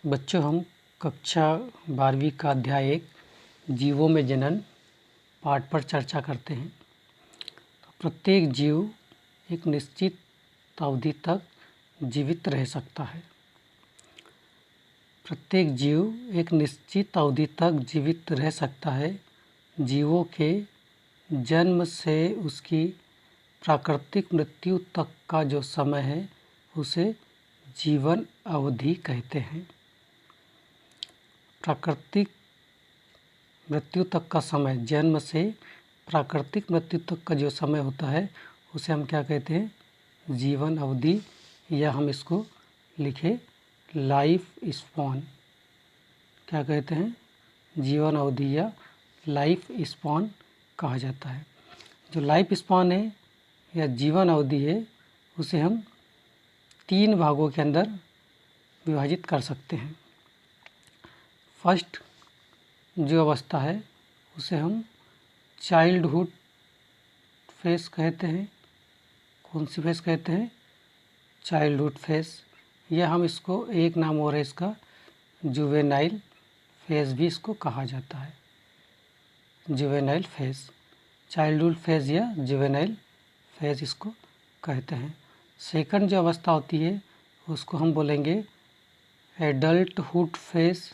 बच्चों, हम कक्षा 12वीं का अध्याय 1 जीवों में जनन पाठ पर चर्चा करते हैं। तो प्रत्येक जीव एक निश्चित अवधि तक जीवित रह सकता है। प्रत्येक जीव एक निश्चित अवधि तक जीवित रह सकता है। जीवों के जन्म से उसकी प्राकृतिक मृत्यु तक का जो समय है उसे जीवन अवधि कहते हैं। प्राकृतिक मृत्यु तक का समय, जन्म से प्राकृतिक मृत्यु तक का जो समय होता है उसे हम क्या कहते हैं? जीवन अवधि, या हम इसको लिखे लाइफ स्पॉन। क्या कहते हैं? जीवन अवधि या लाइफ स्पॉन कहा जाता है। जो लाइफ स्पॉन है या जीवन अवधि है उसे हम 3 भागों के अंदर विभाजित कर सकते हैं। फर्स्ट जो अवस्था है उसे हम चाइल्डहुड फेस कहते हैं। कौन सी फेस कहते हैं? चाइल्डहुड फेस, या हम इसको एक नाम और है इसका, जुवेनाइल फेस भी इसको कहा जाता है। जुवेनाइल फेस, चाइल्डहुड फेस या जुवेनाइल फेस इसको कहते हैं। सेकंड जो अवस्था होती है उसको हम बोलेंगे एडल्टहुड फेस,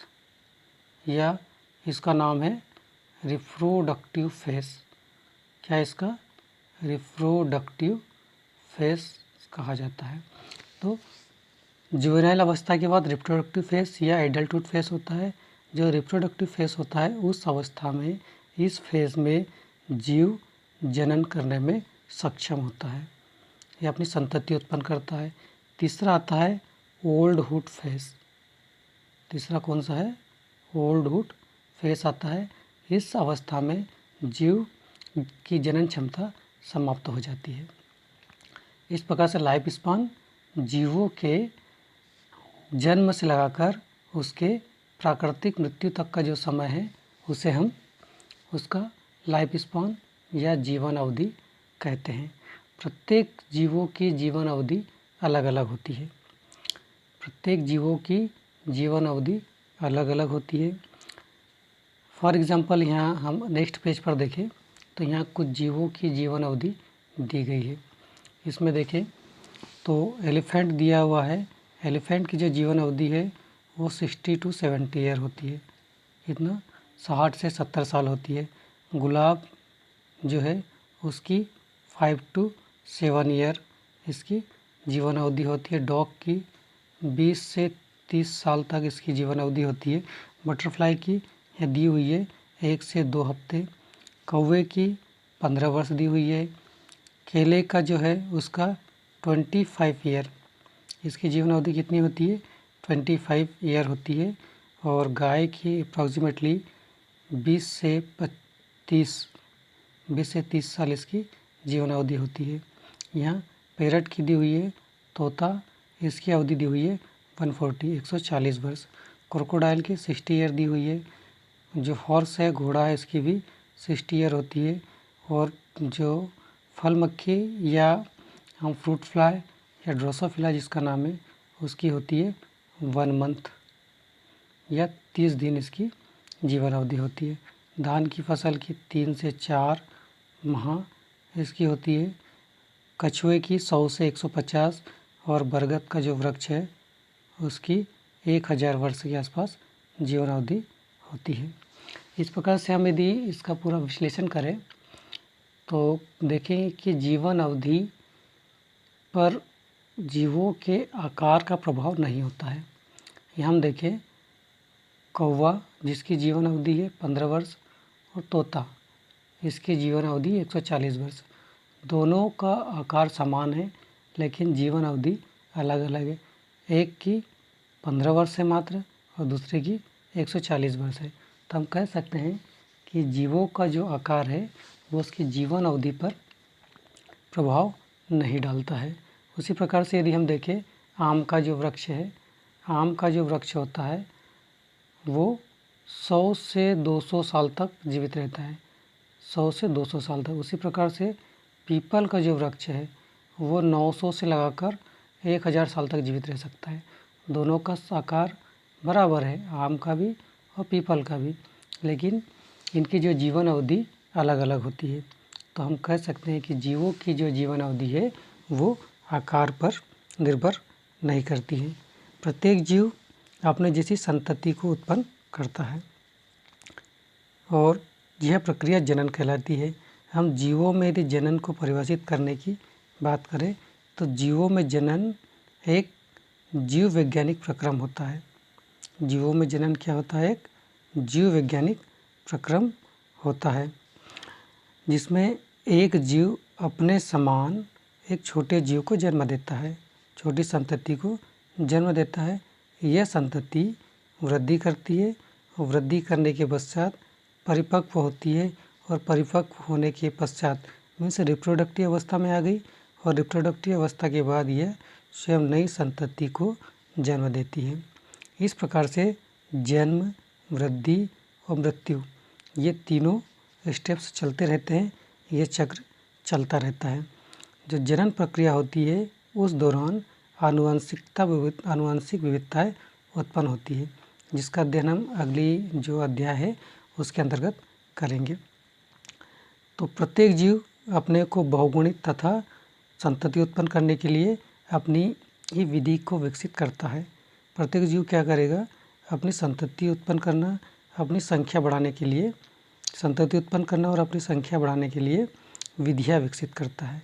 या इसका नाम है रिप्रोडक्टिव फेस। क्या इसका? रिप्रोडक्टिव फेस कहा जाता है। तो जुवेनाइल अवस्था के बाद रिप्रोडक्टिव फेस या एडल्टहुड फेस होता है। जो रिप्रोडक्टिव फेस होता है उस अवस्था में, इस फेज में जीव जनन करने में सक्षम होता है या अपनी संतति उत्पन्न करता है। तीसरा आता है ओल्डहुड फेस। तीसरा कौन सा है? ओल्डहुड फेस आता है। इस अवस्था में जीव की जनन क्षमता समाप्त हो जाती है। इस प्रकार से लाइफ स्पान जीवों के जन्म से लगाकर उसके प्राकृतिक मृत्यु तक का जो समय है उसे हम उसका लाइफ स्पान या जीवन अवधि कहते हैं। प्रत्येक जीवों की जीवन अवधि अलग अलग होती है। प्रत्येक जीवों की जीवन अवधि अलग अलग होती है। फॉर एग्जांपल यहाँ हम नेक्स्ट पेज पर देखें तो यहाँ कुछ जीवों की जीवन अवधि दी गई है। इसमें देखें तो एलिफेंट दिया हुआ है। एलिफेंट की जो जीवन अवधि है वो 60 to 70 ईयर होती है। कितना? 60 से 70 साल होती है। गुलाब जो है उसकी 5 to 7 ईयर इसकी जीवन अवधि होती है। डॉग की 20 से 30 साल तक इसकी जीवन अवधि होती है। बटरफ्लाई की यह दी हुई है 1 से 2 हफ्ते। कौवे की 15 वर्ष दी हुई है। केले का जो है उसका 25 ईयर, इसकी जीवन अवधि कितनी होती है? 25 ईयर होती है। और गाय की अप्रॉक्सीमेटली 20 से 30 साल इसकी जीवन अवधि होती है। यहाँ पैरट की दी हुई है, तोता, इसकी अवधि दी हुई है 140 वर्ष। क्रोकोडाइल की 60 ईयर दी हुई है। जो हॉर्स है, घोड़ा है, इसकी भी 60 ईयर होती है। और जो फल मक्खी या हम फ्रूट फ्लाई या ड्रोसोफिला जिसका नाम है उसकी होती है 1 मंथ या 30 दिन इसकी जीवन अवधि होती है। धान की फसल की 3 से 4 माह इसकी होती है। कछुए की 100 से 150 और बरगद का जो वृक्ष है उसकी 1000 वर्ष के आसपास जीवन अवधि होती है। इस प्रकार से हम यदि इसका पूरा विश्लेषण करें तो देखें कि जीवन अवधि पर जीवों के आकार का प्रभाव नहीं होता है। यहाँ हम देखें कौवा जिसकी जीवन अवधि है 15 वर्ष, और तोता इसकी जीवन अवधि 140 वर्ष। दोनों का आकार समान है लेकिन जीवन अवधि अलग अलग है। एक की 15 वर्ष है मात्र और दूसरे की 140 वर्ष है। तो हम कह सकते हैं कि जीवों का जो आकार है वो उसकी जीवन अवधि पर प्रभाव नहीं डालता है। उसी प्रकार से यदि हम देखें आम का जो वृक्ष है, आम का जो वृक्ष होता है वो 100 से 200 साल तक जीवित रहता है। 100 से 200 साल तक। उसी प्रकार से पीपल का जो वृक्ष है वो 900 से लगाकर 1000 साल तक जीवित रह सकता है। दोनों का आकार बराबर है, आम का भी और पीपल का भी, लेकिन इनकी जो जीवन अवधि अलग अलग होती है। तो हम कह सकते हैं कि जीवों की जो जीवन अवधि है वो आकार पर निर्भर नहीं करती है। प्रत्येक जीव अपने जैसी संतति को उत्पन्न करता है और यह प्रक्रिया जनन कहलाती है। हम जीवों में यदि जनन को परिभाषित करने की बात करें तो जीवों में जनन एक जीव वैज्ञानिक प्रक्रम होता है। जीवों में जनन क्या होता है? एक जीव वैज्ञानिक प्रक्रम होता है जिसमें एक जीव अपने समान एक छोटे जीव को जन्म देता है, छोटी संतति को जन्म देता है। यह संतति वृद्धि करती है और वृद्धि करने के पश्चात परिपक्व होती है और परिपक्व होने के पश्चात मीन्स रिप्रोडक्टिव अवस्था में आ गई और रिप्रोडक्टिव अवस्था के बाद यह स्वयं नई संतति को जन्म देती है। इस प्रकार से जन्म, वृद्धि और मृत्यु ये तीनों स्टेप्स चलते रहते हैं, ये चक्र चलता रहता है। जो जनन प्रक्रिया होती है उस दौरान आनुवंशिक विविधताएं उत्पन्न होती है, जिसका अध्ययन हम अगली जो अध्याय है उसके अंतर्गत करेंगे। तो प्रत्येक जीव अपने को बहुगुणित तथा संतति उत्पन्न करने के लिए अपनी ही विधि को विकसित करता है। प्रत्येक जीव क्या करेगा? अपनी संतति उत्पन्न करना, अपनी संख्या बढ़ाने के लिए संतति उत्पन्न करना और अपनी संख्या बढ़ाने के लिए विधियाँ विकसित करता है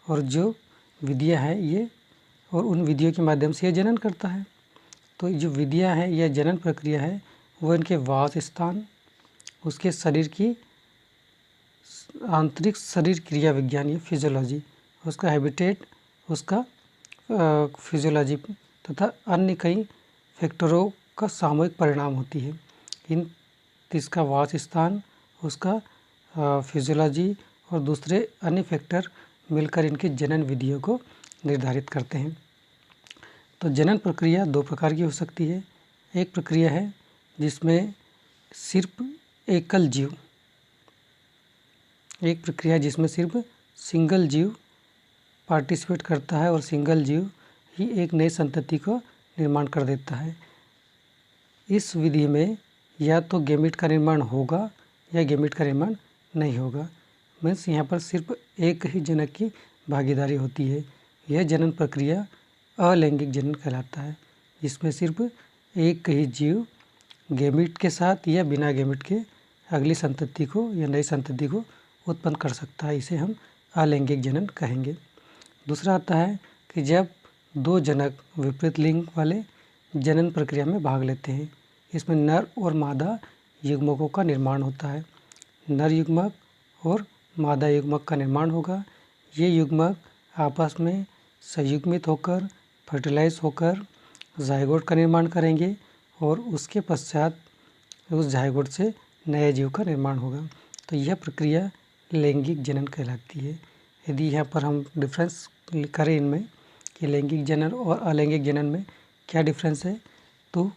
और जो विधियाँ हैं ये और उन विधियों के माध्यम से यह जनन करता है। तो जो विधियाँ हैं यह जनन प्रक्रिया है वो इनके वास स्थान, उसके शरीर की आंतरिक शरीर क्रिया विज्ञान या फिजियोलॉजी, उसका हैबिटेट, उसका फिजियोलॉजी तथा अन्य कई फैक्टरों का सामूहिक परिणाम होती है। इसका वास स्थान, उसका फिजियोलॉजी और दूसरे अन्य फैक्टर मिलकर इनकी जनन विधियों को निर्धारित करते हैं। तो जनन प्रक्रिया दो प्रकार की हो सकती है। एक प्रक्रिया है जिसमें सिर्फ एकल जीव, एक प्रक्रिया जिसमें सिर्फ सिंगल जीव पार्टिसिपेट करता है और सिंगल जीव ही एक नई संतति को निर्माण कर देता है। इस विधि में या तो गैमीट का निर्माण होगा या गैमीट का निर्माण नहीं होगा, मीन्स यहाँ पर सिर्फ एक ही जनक की भागीदारी होती है। यह जनन प्रक्रिया अलैंगिक जनन कहलाता है, जिसमें सिर्फ एक ही जीव गैमीट के साथ या बिना गैमीट के अगली संतति को या नई संतति को उत्पन्न कर सकता है। इसे हम अलैंगिक जनन कहेंगे। दूसरा आता है कि जब दो जनक विपरीत लिंग वाले जनन प्रक्रिया में भाग लेते हैं। इसमें नर और मादा युग्मकों का निर्माण होता है। नर युग्मक और मादा युग्मक का निर्माण होगा। ये युग्मक आपस में संयुग्मित होकर फर्टिलाइज होकर जायगोट का निर्माण करेंगे और उसके पश्चात उस जायगोट से नए जीव का निर्माण होगा। तो यह प्रक्रिया लैंगिक जनन कहलाती है। यदि यहाँ पर हम डिफरेंस करें इनमें कि लैंगिक जनन और अलैंगिक जनन में क्या डिफरेंस है, तो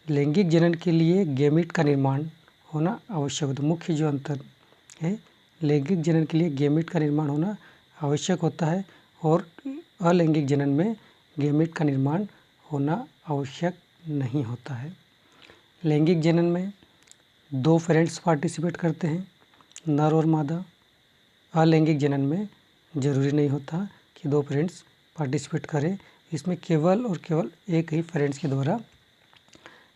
लैंगिक जनन के लिए गैमीट का निर्माण होना आवश्यक होता है। मुख्य जो अंतर है, लैंगिक जनन के लिए गैमीट का निर्माण होना आवश्यक होता है और अलैंगिक जनन में गैमीट का निर्माण होना आवश्यक नहीं होता है। लैंगिक जनन में दो पेरेंट्स पार्टिसिपेट करते हैं, नर और मादा। अलैंगिक जनन में जरूरी नहीं होता कि दो पेरेंट्स पार्टिसिपेट करें, इसमें केवल और केवल एक ही पेरेंट्स के द्वारा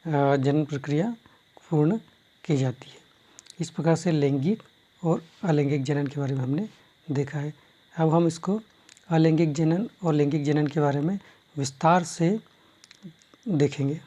जनन प्रक्रिया पूर्ण की जाती है। इस प्रकार से लैंगिक और अलैंगिक जनन के बारे में हमने देखा है। अब हम इसको अलैंगिक जनन और लैंगिक जनन के बारे में विस्तार से देखेंगे।